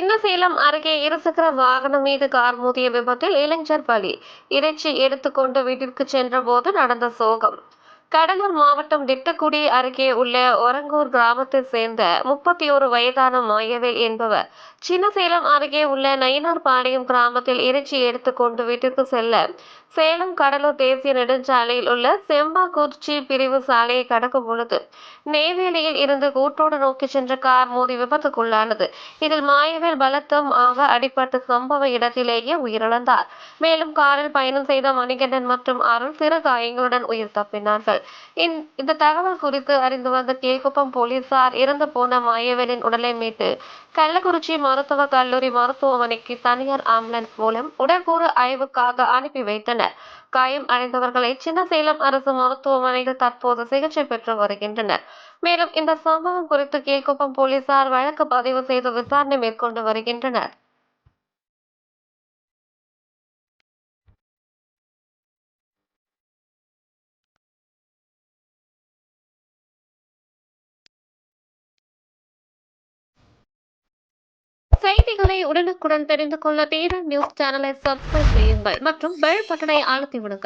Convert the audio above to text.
சின்னசேலம் அருகே இருசக்கர வாகனம் மீது கார் மோதிய விபத்தில் இளைஞர் பலி. இறைச்சி எடுத்துக்கொண்டு வீட்டிற்கு சென்றபோது நடந்த சோகம். கடலூர் மாவட்டம் திட்டக்குடி அருகே உள்ள ஒரங்கூர் கிராமத்தைச் சேர்ந்த 31 வயதான மாயவேல் என்பவர் சின்னசேலம் அருகே உள்ள நயினார்பாளையம் கிராமத்தில் இறைச்சி எடுத்துக்கொண்டு வீட்டிற்கு செல்ல சேலம் கடலூர் தேசிய நெடுஞ்சாலையில் உள்ள செம்பாக்குறிச்சி பிரிவு சாலையை கடக்கும் பொழுது நெய்வேலியில் இருந்து கூட்டோடு நோக்கி சென்ற கார் மோதி விபத்துக்குள்ளானது. இதில் மாயவேல் பலத்தமாக அடிபட்டு சம்பவ இடத்திலேயே உயிரிழந்தார். மேலும் காரில் பயணம் செய்த மணிகண்டன் மற்றும் அருள் சிறு காயங்களுடன் உயிர் தப்பினார்கள். இந்த தகவல் குறித்து அறிந்து வந்த கீழ்குப்பம் போலீசார் இறந்து போன மாயவேலின் உடலை மீட்டு கள்ளக்குறிச்சி மருத்துவக் கல்லூரி மருத்துவமனைக்கு தனியார் ஆம்புலன்ஸ் மூலம் உடற்கூறு ஆய்வுக்காக அனுப்பி வைத்தனர். காயம் அடைந்தவர்களை சின்னசேலம் அரசு மருத்துவமனையில் தற்போது சிகிச்சை பெற்று வருகின்றனர். மேலும் இந்த சம்பவம் குறித்து கீழ்குப்பம் போலீசார் வழக்கு பதிவு செய்து விசாரணை மேற்கொண்டு வருகின்றனர். செய்திகளை உடனுக்குடன் தெரிந்து கொள்ள தீரன் நியூஸ் சேனலை சப்ஸ்கிரைப் செய்யுங்கள் மற்றும் பெல் பட்டனை அழுத்தி விடுங்கள்.